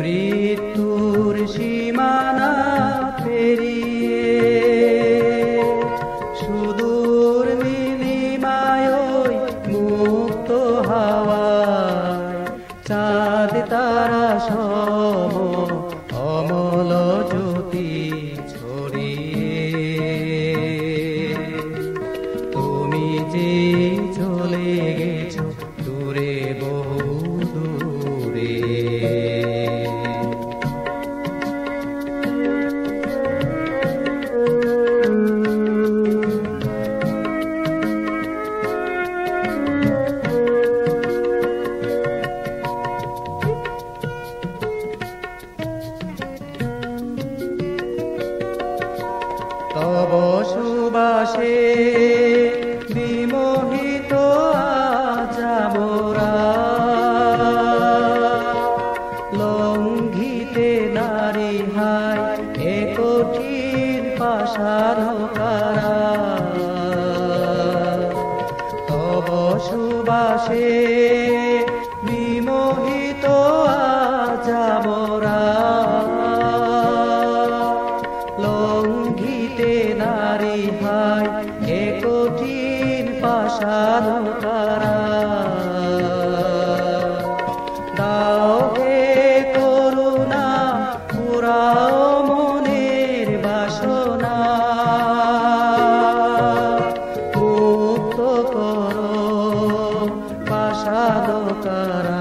মৃত্যুর সীমানা পেরিয়ে সুদূর নীলিমায় মুক্ত হাওয়ায় চাঁদ তারা সম অমল জ্যোতি ছড়িয়ে তুমি যে চলে গেছো দূরে বহু দূরে। তব সুবাসে বিমোহিত আজ মোরা লঙ্ঘিতে নারী হায় এ কঠিন পাশার কারা। তব সুবাসে বিমোহিত আজ মোরা লঙ্ঘিতে নারী হায় এ কঠিন পাশার কারা। দাও হে করুণা পুরাও মনের বাসনা মুক্ত করো পাশাদ কারা।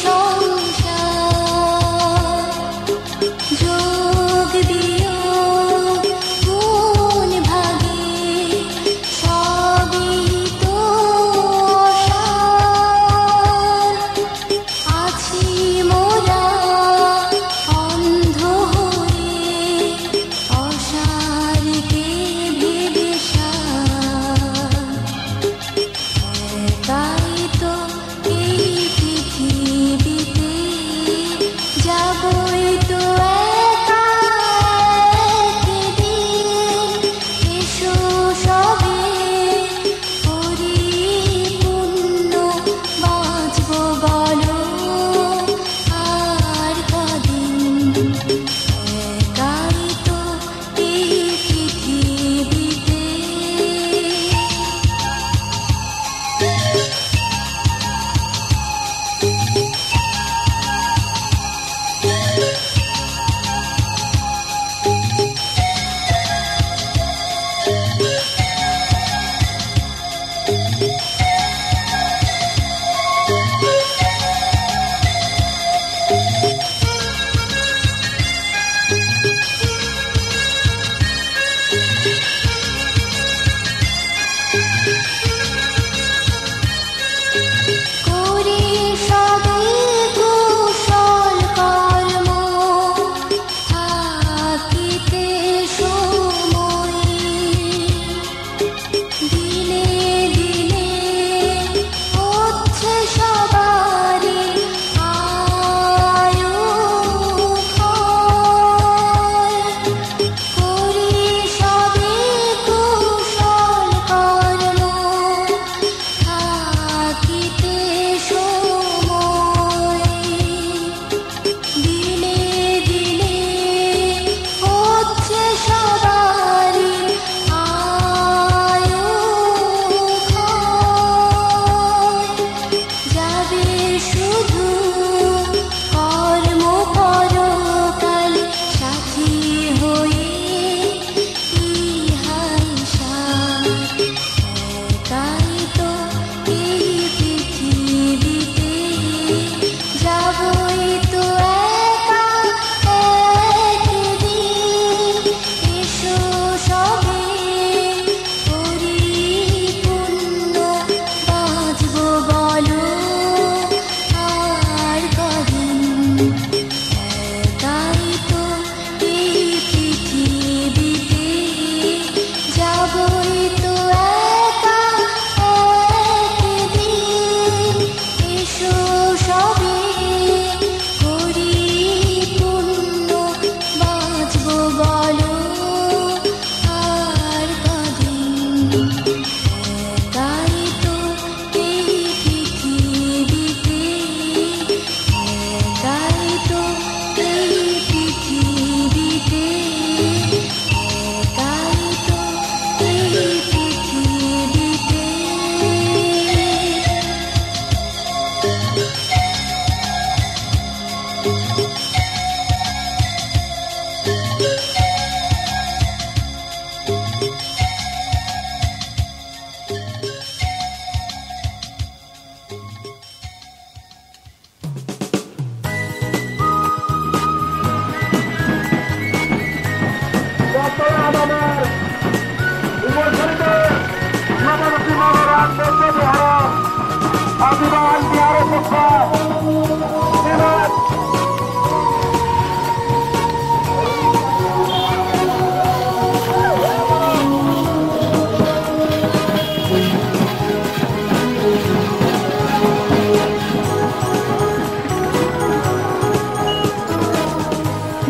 সংসার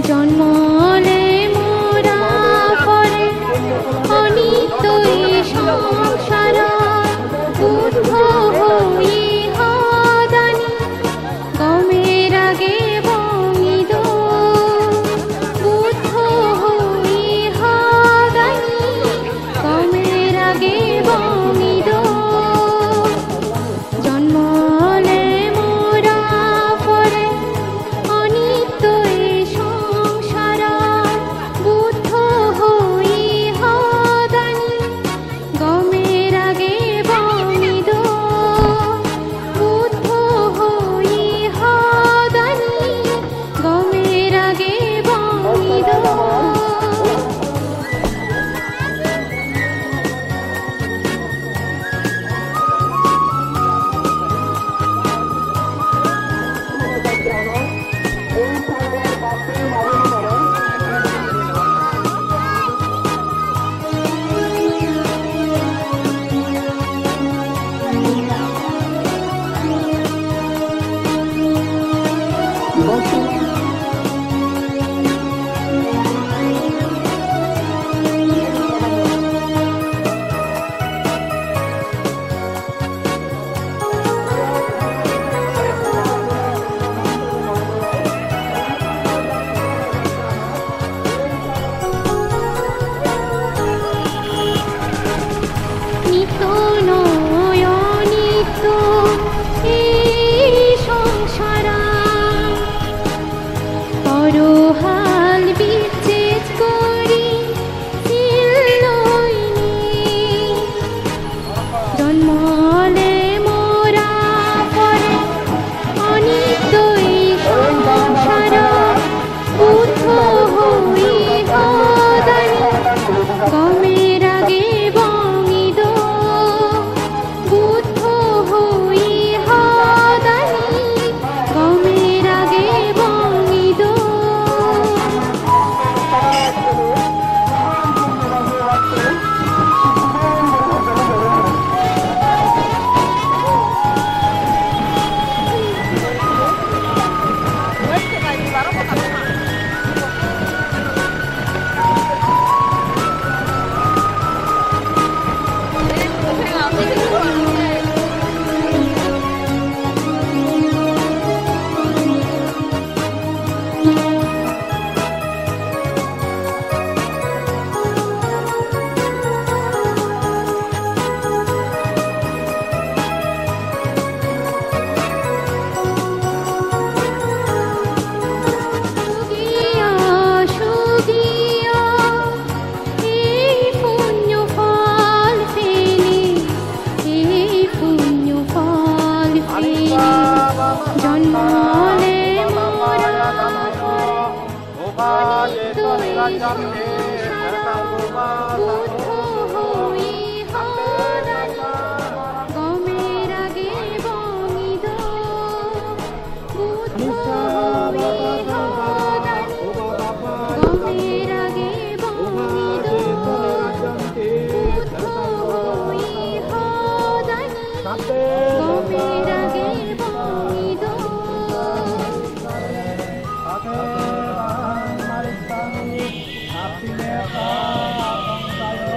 জন্মলে মোরা পরে অনিত্য সংসার বুদ্ধ হই হদানি গমের আগে বঙ্গিদ বুদ্ধ হই হদানি গমের আগে বঙ্গিদ জন্মলে মোরা পরে অনিত্য সংসার বুদ্ধ হই হদানি গমের আগে বঙ্গিদ বুদ্ধ হই হদানি গমের আগে বঙ্গিদ নিত্য নয় নিত্য এই সংসার পরহাল বিচ্ছেদ করি লইনি জন্মলে মোরা পরে অনিত্য এই সংসার বুদ্ধ হই হদানি গমের আগে বঙ্গিদ বুদ্ধ হই হদানি গমের আগে বঙ্গিদ সুগিয়া এই পুণ্য ফল ফেলি এই পুণ্য ফল ফেলি জন্মলে মোরা অনিত্য এই সংসার বুদ্ধ হই হদানি গমের আগে বঙ্গিদ বুদ্ধ হই হদানি গমের আগে বঙ্গিদ বুদ্ধ হই হদানি গমের আগে বঙ্গিদ Ate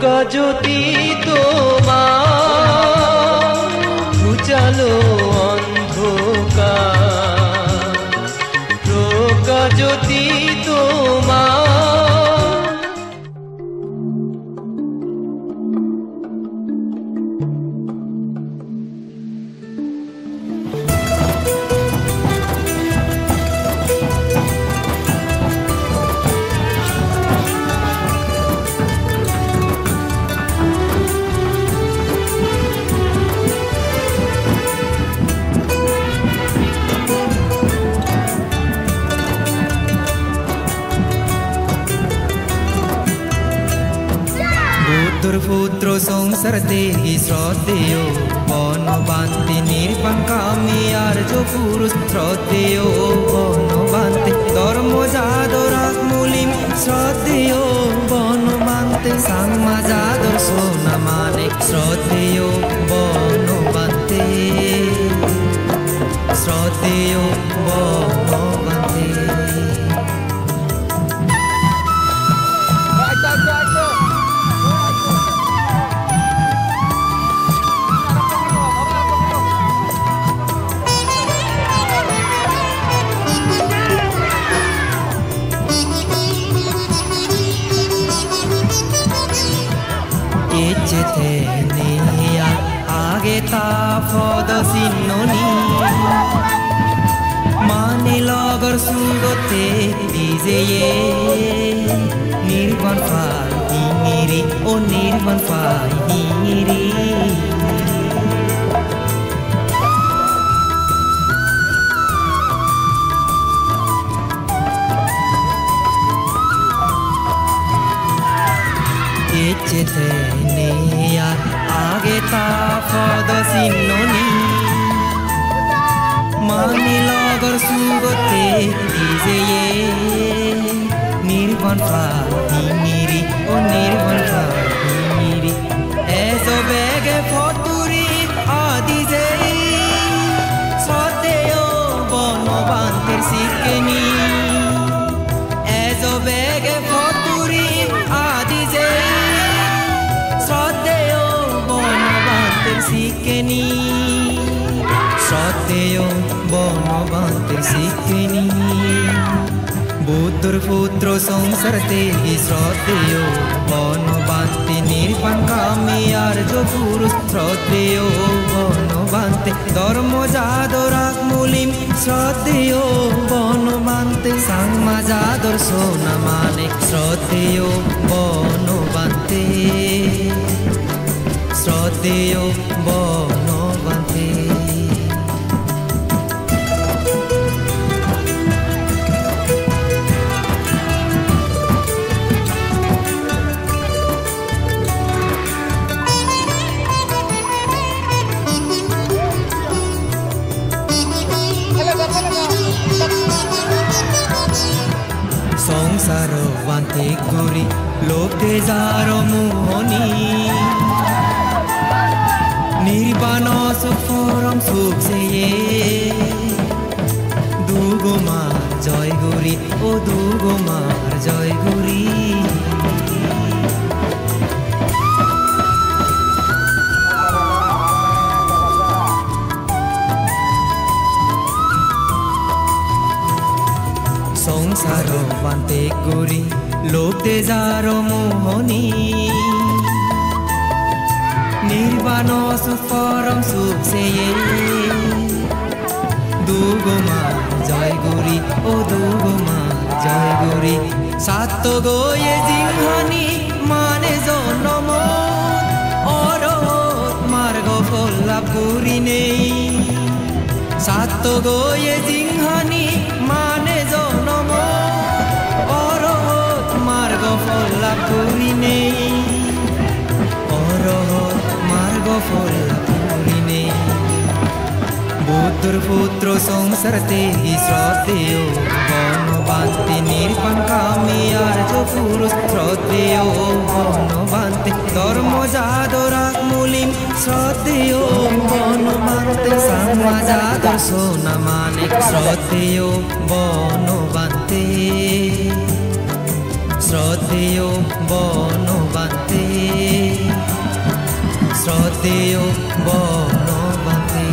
জ্যোতি তোমার ঘুচালো অন্ধকার, রোকা জ্যোতি তোমার। পুত্র সংসার দেহি শ্রদ্ধেয়, বনবান্তি নির্বাণকামী আর্য পুরুষ শ্রদ্ধেয়, বনবান্তি ধর্ম যাদর আত্মলিম শ্রদ্ধেয়, বনবান্তি সাংমা যাদর সোনা মানিক শ্রদ্ধেয়, বনবান্তি শ্রদ্ধেয় বনবান্তি। ইচ্ছেতে নিয়া আগে তা পদ চিহ্ননি, মানে লগর সুগতে দিজেয়ে নির্বাণ পাই হিঙিরি, ও নির্বাণ পাই হিঙিরি। ইচ্ছেতে নিয়া আগে তা পদ চিহ্ননি, মানে লগর সুগতে দিজেয়ে নির্বাণ পাই হিঙিরি, ও নির্বাণ পাই হিঙিরি। এজ বেগে ফতুরি আদি যে শ্রদ্ধেয় বনবান্তের শিকেনি, এজ বেগে ফতুরি আদি যে শ্রদ্ধেয় বনবান্তের শিকেনি, শ্রদ্ধেয় বনবান্তের শিকেনি। বুদ্ধর পুত্র সংসার দেহি শ্রদ্ধেয়, বনবান্তি নির্বাণকামী আর্য পুরুষ শ্রদ্ধেয়, বনবান্তি ধর্ম যাদর আত্মলিম শ্রদ্ধেয়, বনবান্তি সাংমা যাদর সোনা মানিক শ্রদ্ধেয়, বনবান্তি শ্রদ্ধেয় বনবান্তি। সংসার বান্তে করি লোকে যার মোহনী, নির্বাণ সুখরম সুখ সেয়ে দুগোমার জয় গুরি, ও দুগোমার জয় গুরি। সংসার বান্তে করি লোকে যার মোহনী, নির্বাণ সুখরম সুখ সেয়ে দুগোমার জয় গুরি, ও দুগোমার জয় গুরি। সাত গয়ে জিংহানি মানে জন্ম অরহত মার্গ ফল লাভ করি নেই, সাত গয়ে জিংহানি মানে জন্ম অরহত মার্গ ফল লাভ করি নেই, অরহত মার্গ ফল লাভ করি নেই। বুদ্ধর পুত্র সংসার দেহি শ্রদ্ধেয়, বনবান্তি নির্বাণকামী আর্য পুরুষ শ্রদ্ধেয়, বনবান্তি ধর্ম যাদর আত্মলিম শ্রদ্ধেয়, বনবান্তি সাংমা যাদর সোনা মানিক শ্রদ্ধেয়, বনবান্তি শ্রদ্ধেয় বনবান্তি। ও বনবাসী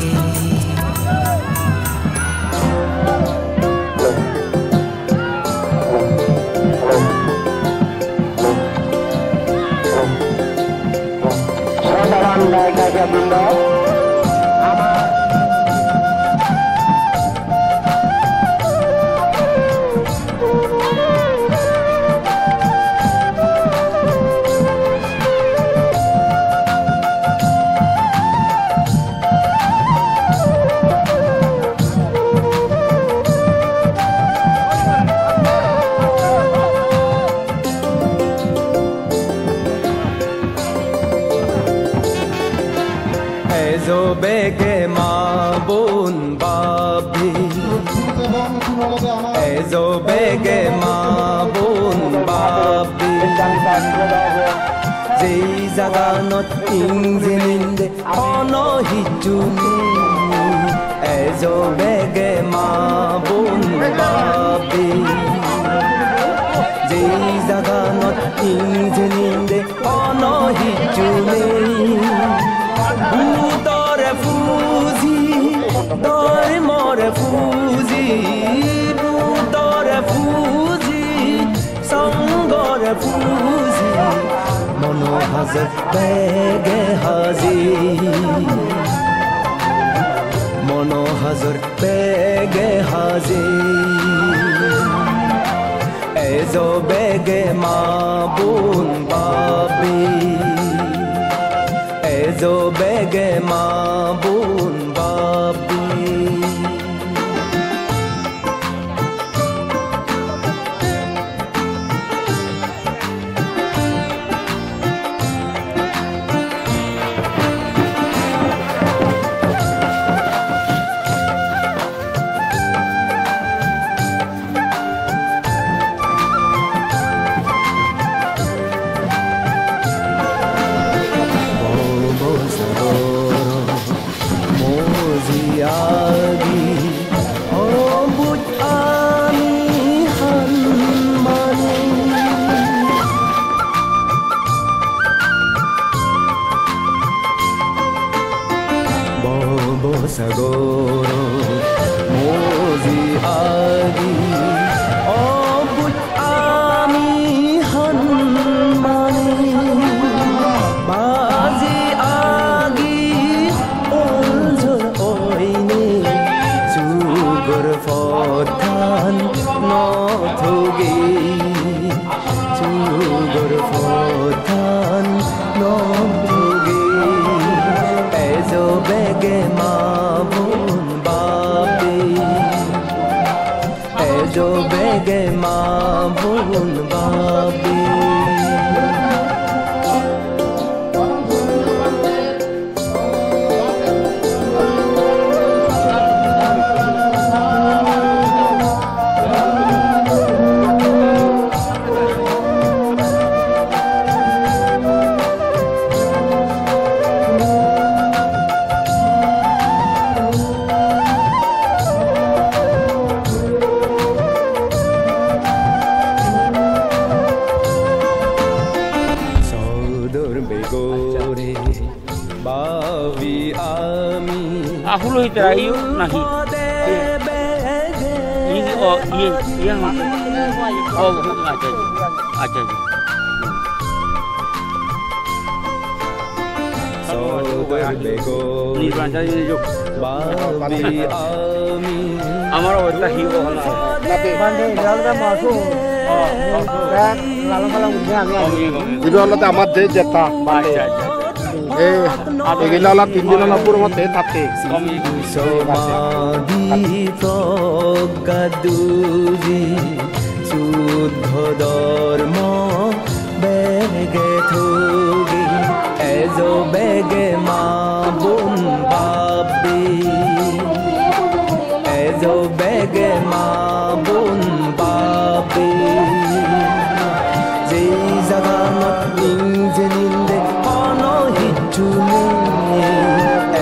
বেগে মা বোন বাবি এজো বেগে মা বোন বাবি যেই জাগানত ইঞ্জিনিন্দে অনহিচুনি এজো বেগে মা বোন বাবি যেই জাগানত ইঞ্জিনিন্দে অনহিচুনি Budore fuzi, dore more fuzi, budore fuzi, sangore fuzi, mono hazar bege hazi, mono hazar bege hazi, ezo bege ma bun babi. Ezo bege ma bun babi Sagoro mozi agi obut ami hanmani bazi agi onjor oine sugur fortan nothogi sugur fortan nothogi ezo bege ma जो बेगे माँ बुन बाबी Ahulo iterayo nahi. Ini oh iya oh aja. Nirvana ini jo. Amar oita hiwo hola. Bande lalga maso. Lalang itu Allah amat de jeta. এগিলা তিনদিন পুরো মধ্যে থাকতে সমাধি প্রজ্ঞাদুজি শুদ্ধ ধর্ম বেগে থুগি এজো বেগে মা বুন বাবি এজো বেগে মা বুন বাবি যেই জাগানত ইঞ্জিনিন্দে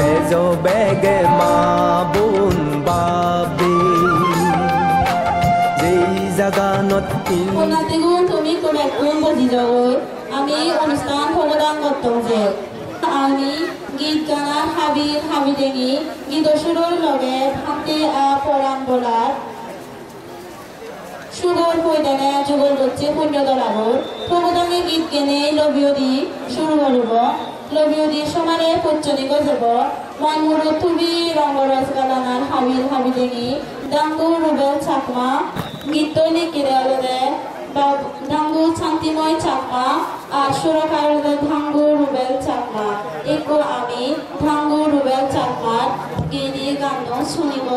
ezo bege ma bun babi jei jaganot Konategun tumi konagun bojijogoi ami onustan phogodam gottom je ami ge গীত গানার হাবিল হাবিদেঙি গীত সুরর লগে ভাতে পরাণ বলার সুগর পৈদানে যুগল বচ্চে পুণ্য দলাগর প্রবোদাঙ্গে গীত গেনে লবিও দি শুরু করব লবিও দি সমানে পচ্চনি গজব মানমুরু তুবি রঙ্গরস গালানার হাবিল হাবিদেঙি দাঙ্গু রুবেল চাকমা গীত লিখিরে আলাদে ধাঙ্গু শান্তিময় চাকমা আর সুরকার ধাঙ্গু রুবেল চাকমা একো আমি ধাঙ্গু রুবেল চাকমার গিনি গান শুনিব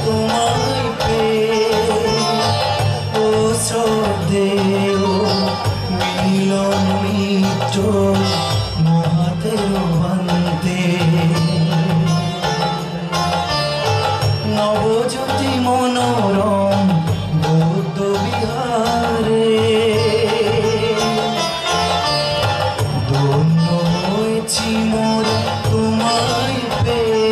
তোমায় পেয়ে ও শ্রদ্ধেয় মিলন মিত্র মহাতের বান্তে নবজ্যোতি মনোরম বৌদ্ধ বিহারে ধন্য হয়েছি মোর তোমায় পেয়ে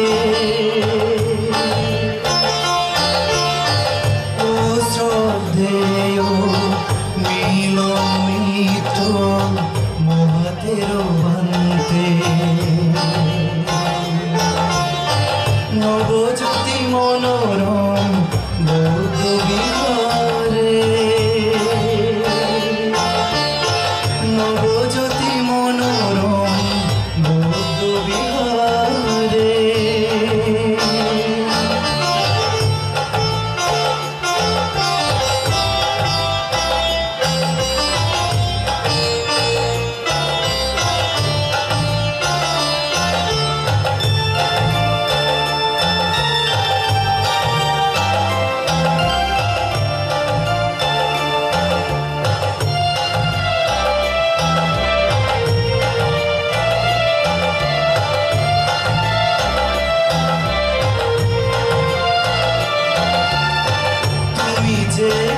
নবজ্যোতি মনোরম বৌদ্ধ বিহারে নবজ্যোতি মনোরম বৌদ্ধ বিহারে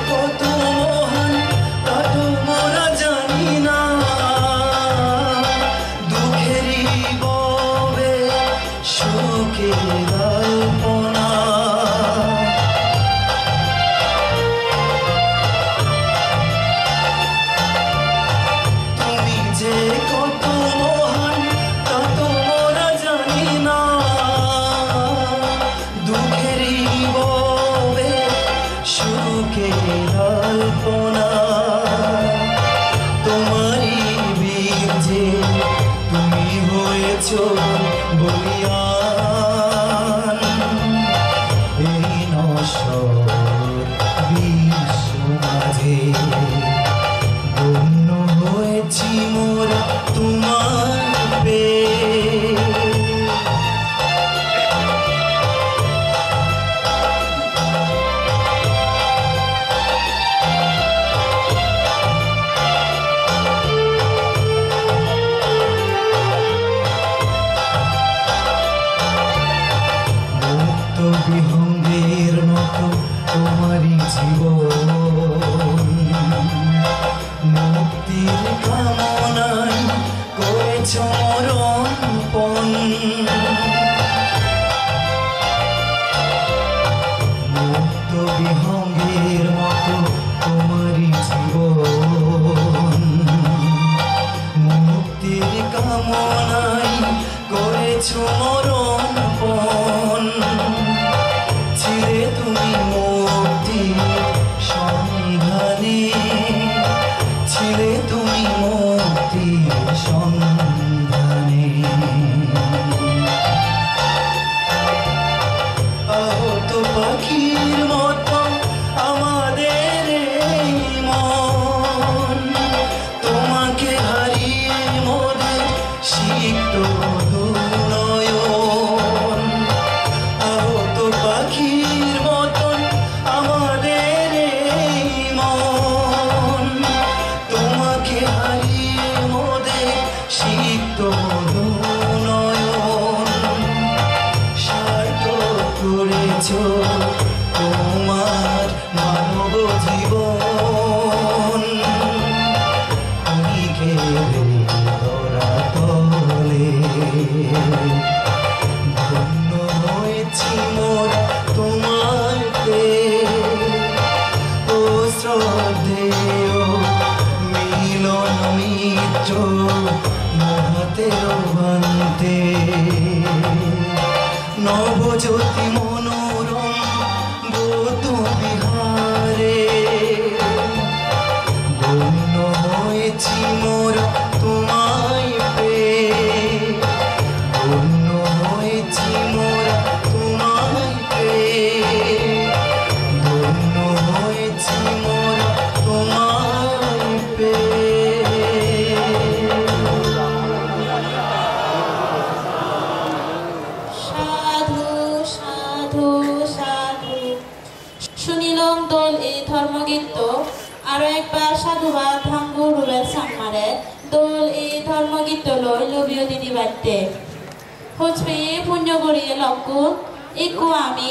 কত মহান তা তো মোরা জানি না দুঃখেরই ববে শোকের আলপনা তুমি যে কত মহান তা তো মোরা জানি না দুঃখেরই ববে কল্পনা তোমারই বীজে তুমি হয়েছ বলিয়ান এই নশ্বর বিশ্ব মাঝে ধন্য হয়েছি মোরা তোমার পেয়ে বিহঙ্গের মতো তোমারই জীবন মুক্তির কামনায় করেছ মরণপণ মুক্ত বিহঙ্গের মতো তোমারই জীবন মুক্তির কামনায় করেছ মরণপণ ছিলে তুমি মুক্তি সন্ধানে ছিলে তুমি মুক্তি সন্ধানে আহত পাখির মতো আমাদের এই মন তোমাকে হারিয়ে মোদের সিক্ত নয়ন আহত পাখির মতন আমাদের এই মন তোমাকে হারিয়ে মোদের সিক্ত নয়ন সার্থক করেছ তোমার মানব জীবন নবজ্যোতি মনোরম বৌদ্ধ বিহারে ধন্য হয়েছি মোরা তোমায় পেয়ে ধন্য হয়েছি মোরা তোমায় পেয়ে ধন্য হয়েছি মোরা তোমায় পেয়ে সাধু সাধু সাধু শুনিলাম দোল এই ধর্মগীত আরো একবার সাধুবাদ ভাঙ্গু রুবেল সাম্মারে দোল এই ধর্মগীত লই লবিও দিদি বাড়তে খোঁজ পেয়ে পুণ্য করিয়ে লক্ষণ একু আমি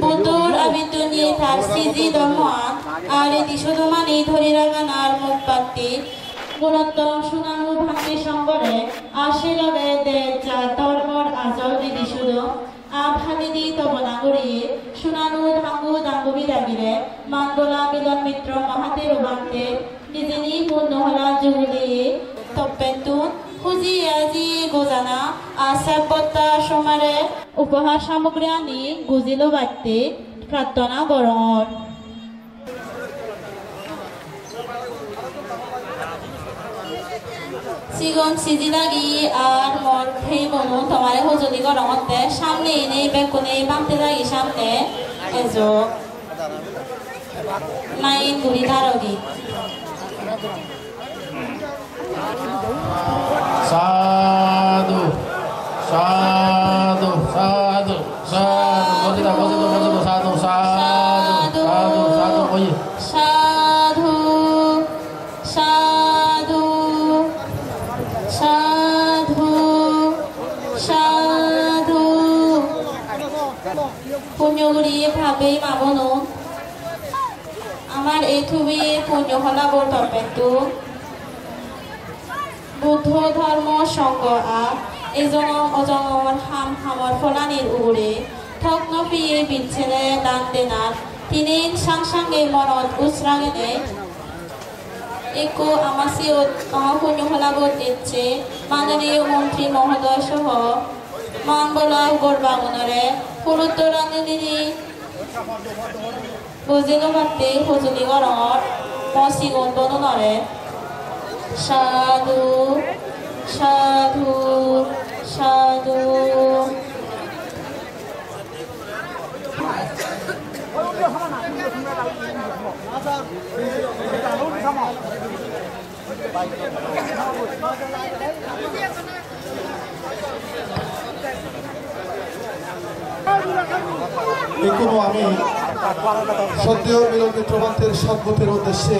বদর আবিদ্য নিয়ে তার সিজি ধর্মান আর এই দিশদমানি ধরি রাগানার মুখ পাত্তি গুণোত্তম সুনানু ভাঙ্গি সঙ্গরে আসে লগে দে যা ধর্মর আজল দিদি শুধু আভালিদি তবনা করিয়ে সুনানু ধাঙ্গু দাঙ্গুবি দাবিরে মানগোলা মিলন মিত্র মহাতে রুবান্তে নিজেনি পূর্ণহলা জুগুলিয়ে তপ্পেন্তুন খুঁজি আজি গোজানা আসাবত্তা সমারে উপহার সামগ্রী আনি গুজিলো বাড়তে প্রার্থনা গরণ সিগন সিজি লাগি আর মর ফেই বনু তোমারে হজলি গরমতে সামনে এনে বেকুনে বামতে লাগি সামনে এজো মাইন গুড়ি ধারগি সাধু সাধু সাধু সাধু বজিদা সাধু সাধু সাধু সাধু ওই সাধু সাধু সাধু সাধু পুণ্যগুড়ি ভাবে মাবনো আমার এই থুবি পুণ্য হলা বর্তব্যন্তু বুদ্ধ ধর্ম সংঘ এজনম অজঙর হাম হামর ফলানির উড়ে ঠগ্ন পিয়ে বিচ্ছেদে দান দেনার তিনি সাংসাঙ্গে মনত উসরাঙেনে একো আমাসিয়ত মহাপুণ্য ফলাবত দিচ্ছে মাননীয় মন্ত্রী মহোদয় সহ মানবলা গর্বাগনরে পুরুত্তরাঙ্গিনী বুজিল ভাতে সজুলি গরমত মচিগুণ বনুনরে সাধু সাধু সাধু এখনো আমি সদ্য মিলন মিত্রবান্তের সদ্গতির উদ্দেশ্যে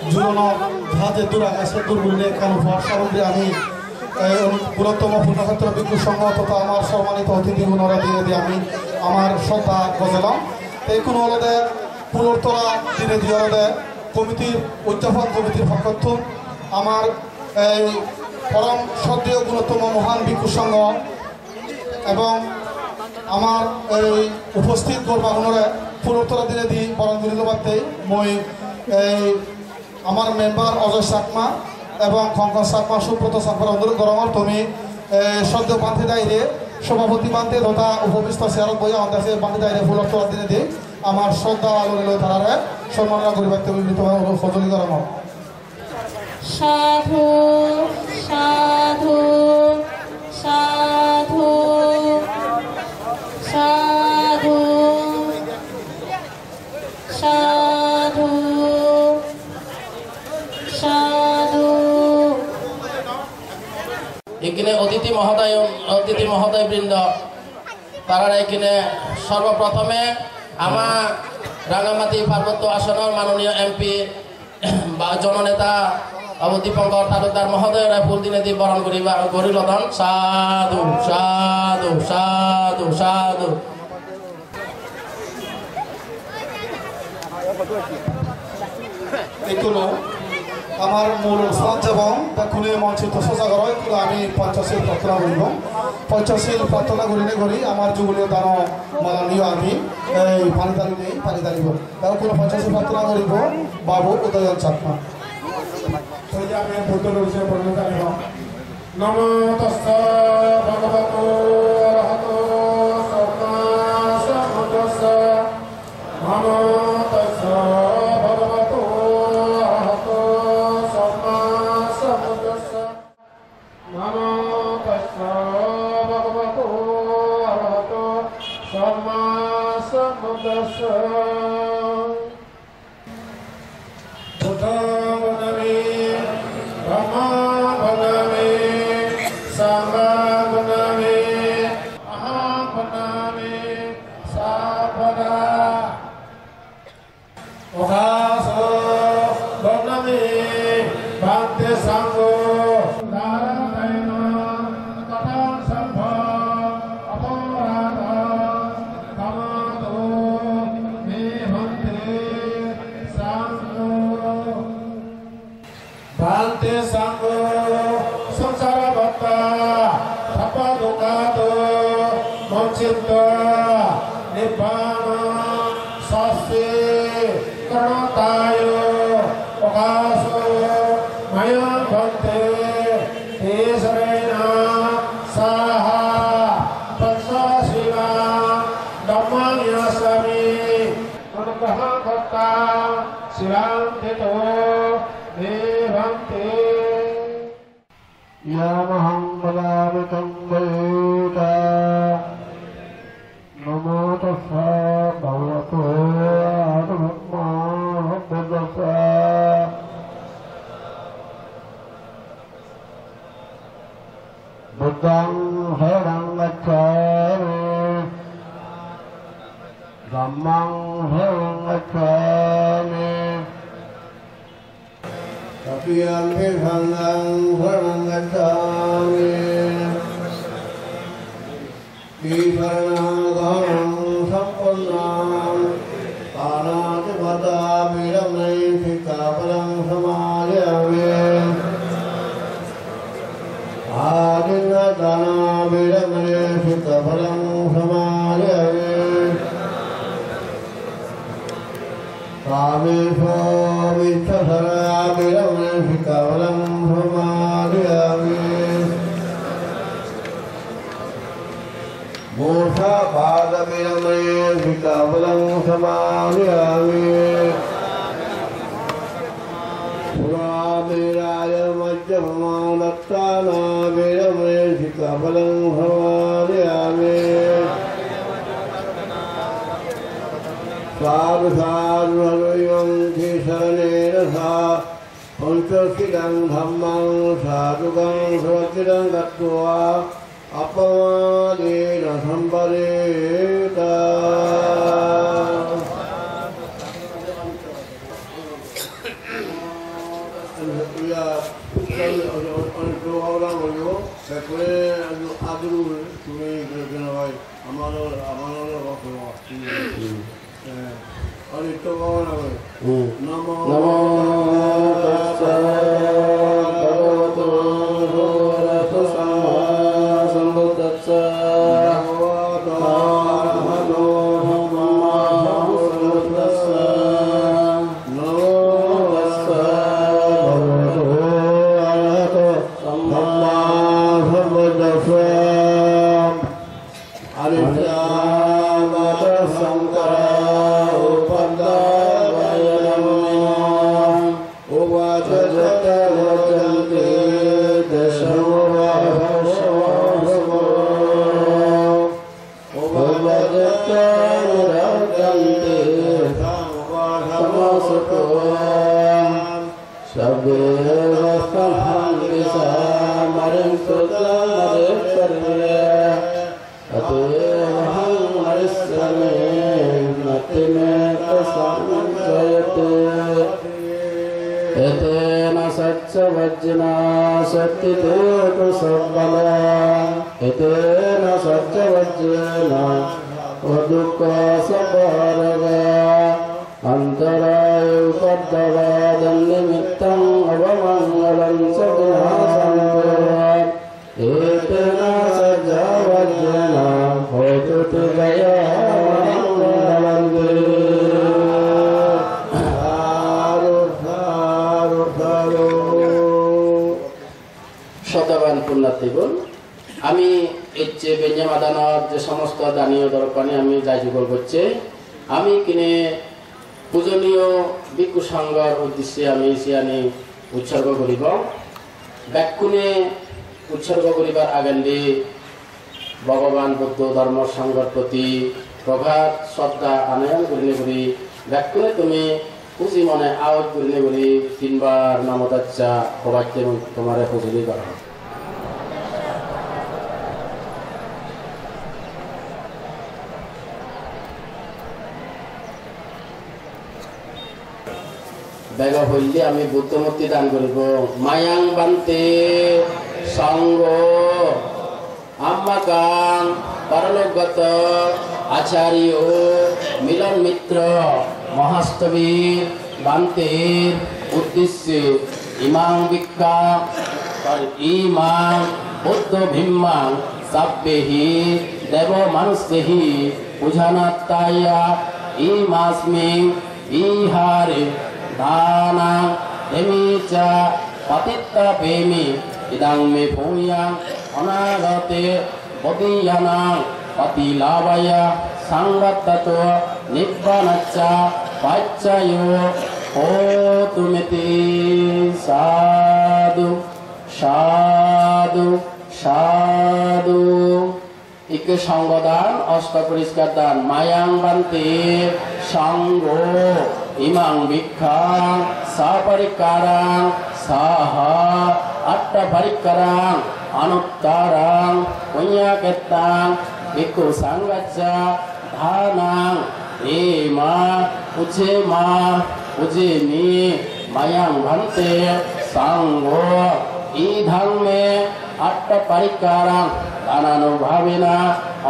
জুড়ানো ধাজে দুরাগাছে দুর্গুলিনে কালো ভার সামগ্রী আমি বৃহত্তম পূর্ণক্ষেত্র বিক্ষু সংঘ তথা আমার সম্মানিত অতিথি গুণরা দিয়ে আমি আমার শ্রদ্ধা গজালাম এই কোনো আলাদা পুনর্তলা দিনে দিয়ে আলাদা কমিটির উদযাপন কমিটির পক্ষ আমার এই পরম সদ্য গুণোত্তম মহান বিক্ষু সংঘ এবং আমার এই উপস্থিত গর্বাগুণরে পুনর্তলা দিনে দি বরণ গুলিল বাদতে মই এই আমার মেম্বার অজয় চাকমা এবং খঙ্কন চাকমা সুব্রত চাকমার অনুরোধ গরমর তুমি সদ্য বান্ধে দায়রে সভাপতি বান্ধে তথা উপবিষ্ট চেয়ারত বই আন্দাজে বান্ধে দায়রে পুনর্তলা দিনে দি আমার শ্রদ্ধা আলোড়িল ধারারে সম্মাননা করিবার বিনীতভাবে সজলি গরমর সাধু সাধু সাধু সাধু সাধু সাধু এখানে অতিথি মহোদয় বৃন্দ তারা এখানে সর্বপ্রথমে আমার রাঙামাটি পার্বত্য আসনের মাননীয় এমপি বা জননেতা দীপঙ্কর তালুকদার মহোদয়রা ফুল দিনে দিয়ে বরণ করিলতন সাধু সাধু সাধু সাধু এগুলো আমার মূল সঞ্জ এবং খুলে মঞ্চিত সজাগর এগুলো আমি পঞ্চাশীল প্রার্থনা করিব পঞ্চাশীল প্রার্থনা করিলে করি আমার যুগলীয় দান মাননীয় আমি এই পানিদালি নেই পানি দালিব এবং কোনো পঞ্চাশীল প্রার্থনা করিব বাবু উদয়ন চাকমা আমি বুদ্ধ রূপে পরিণত নমো তস্য ভগবতো অরহতো भगवान बुद्ध धर्म संघर प्रति প্রভাত শ্রদ্ধা আনয়ন করিলে করি ব্যাকুলে তুমি খুশি মনে আউট করিলে করি তিনবার নামতাচ্ছা প্রভাতকে তোমার খুশি করা বেগ হইলে আমি বুদ্ধমূর্তি দান করিব মায়াং বান্তে সঙ্গ আম্মাকাং পরলোকগত আচার্য মিলন মিত্র মহাস্তবীর বান্তের উদ্দেশ্যে ইমাং ভিক্ষা ইমাং বুদ্ধ ভীমাং সাব্বেহি দেব মানুষেহি পূজানাত্তায়া ইমাস্মিং ইহারে দানা দেমিচা পতিত্তা প্রেমী ইদাং মে ভূয়াং অনাগতে বদিয়ানাং পতিলাভয়া সংগতত নিব্বানাচ্চা পাচ্চায় হোতুমিতি সাধু সাধু সাধু ইক সঙ্গদান অষ্ট পরিষ্কার দান মায়াং বান্তে সঙ্গ ইমাং ভিক্ষাং সাপরিকারাং সাহা আট্ট পরিকারাং অনুত্তরাং পুণ্যকেত্তাং ভিক্ষু সংগচ্ছা ধানাং মা উজে মি মায়াং ভান্তে সঙ্গ ইধং মে আট্ট পরিকারাং দানানুভাবেনা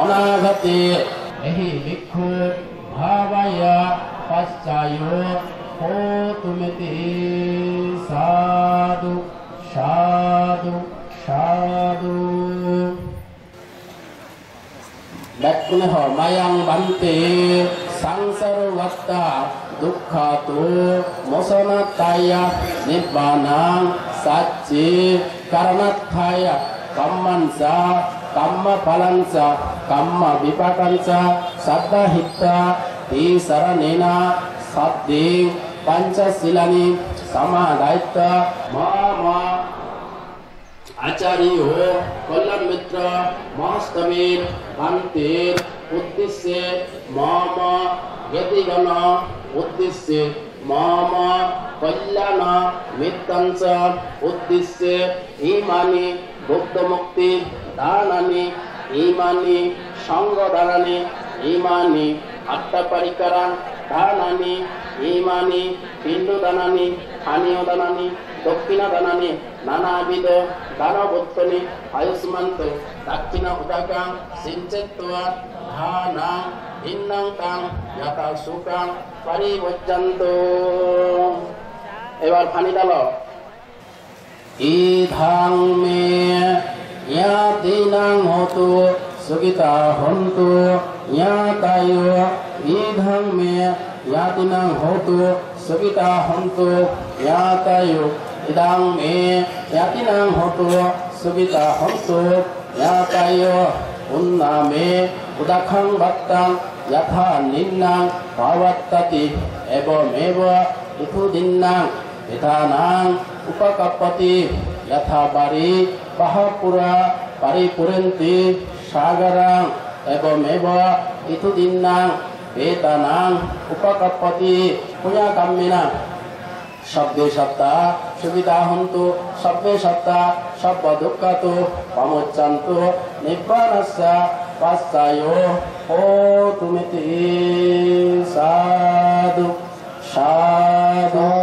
অনাগতে এহি ভিক্ষু ভাবায়া পাশ্চায় হোতুমিতি সাধু সাধু সাধু ব্যাকুলে হ মায়াং বান্তে সংসার ভক্তা দুঃখাতো মোসনাত্তায়া নিব্বানাং সাচ্চে কারণাত্থায়া কম্মানসা কম্ম ফলাংসা কম্ম বিপাকাংসা সদ্দাহিতা তি শরণেনা সদ্দে পঞ্চশীলানি সমাদায়িত মা আচার্য কল্যাণ মিত্র মহাস্তবীর বান্তের উদ্দেশ্যে মম জ্ঞাতিগণ উদ্দেশ্যে মম কল্যাণ মিত্রাংশ উদ্দেশ্যে ইমানি বুদ্ধ মুক্তি দানানি ইমানি সঙ্গ দানানি ইমানি আট্টা পরিকারাং দানানি ইমানি পিণ্ড দানানি স্থানীয় দানানি দক্ষিণা দানানি নানাবিধ দানবত্তনি আয়ুষ্মন্ত দক্ষিণা উদাকাং সিঞ্চেত্বা ধানাং ভিন্নাং তাং যথা সুকাং পরিবজ্জন্তু এবার ফানি ডাল ইধাং মে ইয়াতিনাং হতু সুগিতা হন্তু ইয়াতায় ইধাং মে ইয়াতিনাং হতু সুগিতা হন্তু ইয়াতায় ইদাং মে ইয়াতিনাং হতু সুগিতা হন্তু ইয়াতায় উন্নামে উদাখাং ভক্তাং যথা নিন্নাং ভাবত্ততি এবমেব ইথুদিন্নাং ইথানাং উপকপতি যথা বারি পাহাপুরা পারিপুরন্তি সাগরাং এবমেব ইথুদিন্নাং বেতানাং উপকপতি পুণ্যকাম্যিনাং শব্দে সত্তা সুবিধা হন্তু শব্দে সত্তা সব্য দুঃখাতো পমোচ্ছন্তু নিব্বানস্য পাশ্চায় হোতুমিতি সাধু সাধু